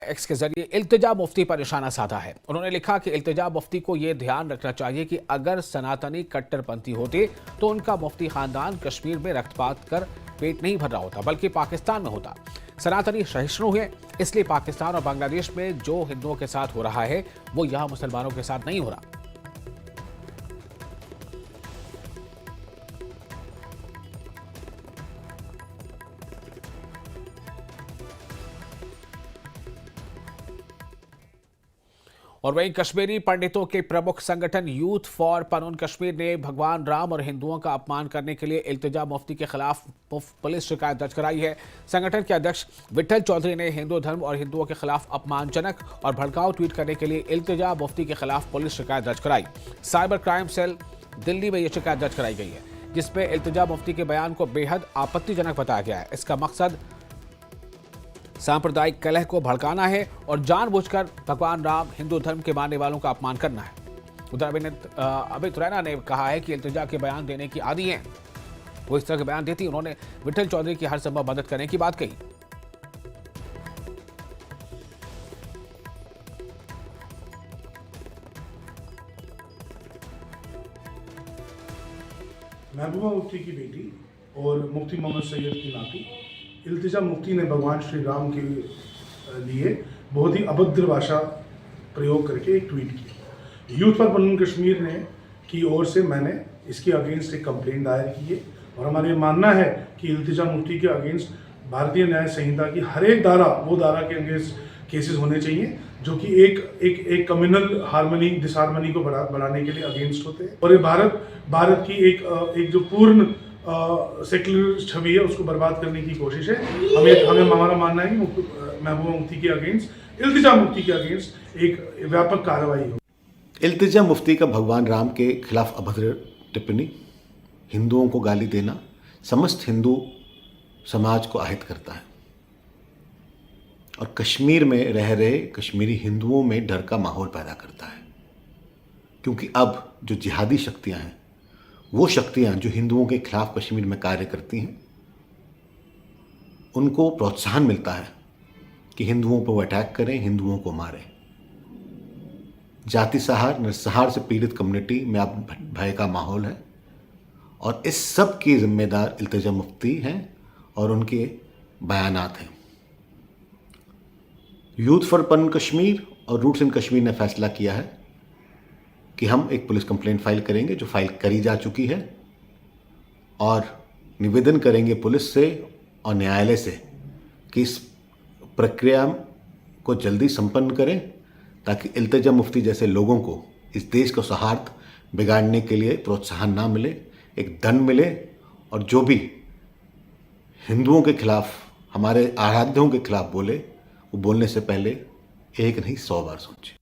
X के जरिए इल्तिजा मुफ्ती पर निशाना साधा है। उन्होंने लिखा कि इल्तिजा मुफ्ती को यह ध्यान रखना चाहिए कि अगर सनातनी कट्टरपंथी होते तो उनका मुफ्ती खानदान कश्मीर में रक्तपात कर पेट नहीं भर रहा होता, बल्कि पाकिस्तान में होता। सनातनी सहिष्णु है, इसलिए पाकिस्तान और बांग्लादेश में जो हिंदुओं के साथ हो रहा है वो यहां मुसलमानों के साथ नहीं हो रहा। और वहीं कश्मीरी पंडितों के प्रमुख संगठन यूथ फॉर पनून कश्मीर ने भगवान राम और हिंदुओं का अपमान करने के लिए इल्तिजा मुफ्ती के खिलाफ पुलिस शिकायत दर्ज कराई है। संगठन के अध्यक्ष विठल चौधरी ने हिंदू धर्म और हिंदुओं के खिलाफ अपमानजनक और भड़काऊ ट्वीट करने के लिए इल्तिजा मुफ्ती के खिलाफ पुलिस शिकायत दर्ज कराई। साइबर क्राइम सेल दिल्ली में यह शिकायत दर्ज कराई गई है, जिसमें इल्तिजा मुफ्ती के बयान को बेहद आपत्तिजनक बताया गया है। इसका मकसद सांप्रदायिक कलह को भड़काना है और जानबूझकर भगवान राम, हिंदू धर्म के मानने वालों का अपमान करना है। उधर अमित रैना ने कहा है कि इल्तिजा के बयान देने की आदी हैं, वो इस तरह के बयान देती। उन्होंने विठल चौधरी की हर संभव मदद करने की बात कही। महबूबा मुफ्ती की बेटी और मुफ्ती मोहम्मद सैयद की नाती इल्तिजा मुफ्ती ने भगवान श्री राम के लिए बहुत ही अभद्र भाषा प्रयोग करके एक ट्वीट किया। यूथ फॉर पनून कश्मीर ने की ओर से मैंने इसके अगेंस्ट एक कंप्लेंट दायर की है और हमारा ये मानना है कि इल्तिजा मुफ्ती के अगेंस्ट भारतीय न्याय संहिता की हर एक धारा, वो धारा के अगेंस्ट केसेस होने चाहिए जो कि एक कम्युनल हार्मनी, डिसहार्मनी को बढ़ाने के लिए अगेंस्ट होते हैं। और ये भारत की एक जो पूर्ण सेक्युलर छवि है उसको बर्बाद करने की कोशिश है। हमें हमारा मानना है कि महबूबा मुफ्ती के अगेंस्ट, इल्तिजा मुफ्ती के अगेंस्ट एक व्यापक कार्रवाई हो। इल्तिजा मुफ्ती का भगवान राम के खिलाफ अभद्र टिप्पणी, हिंदुओं को गाली देना समस्त हिंदू समाज को आहत करता है और कश्मीर में रह रहे कश्मीरी हिंदुओं में डर का माहौल पैदा करता है, क्योंकि अब जो जिहादी शक्तियां हैं, वो शक्तियां जो हिंदुओं के खिलाफ कश्मीर में कार्य करती हैं, उनको प्रोत्साहन मिलता है कि हिंदुओं पर वो अटैक करें, हिंदुओं को मारें। जाति सहार, नरसंहार से पीड़ित कम्युनिटी में अब भय का माहौल है और इस सब की जिम्मेदार इल्तिजा मुफ्ती हैं और उनके बयानात हैं। यूथ फॉर पनून कश्मीर और रूट्स इन कश्मीर ने फैसला किया है कि हम एक पुलिस कंप्लेंट फाइल करेंगे, जो फाइल करी जा चुकी है, और निवेदन करेंगे पुलिस से और न्यायालय से कि इस प्रक्रिया को जल्दी संपन्न करें ताकि इल्तिजा मुफ्ती जैसे लोगों को इस देश का सौहार्द बिगाड़ने के लिए प्रोत्साहन ना मिले, एक दंड मिले और जो भी हिंदुओं के खिलाफ, हमारे आराध्यों के खिलाफ बोले, वो बोलने से पहले एक नहीं 100 बार सोचे।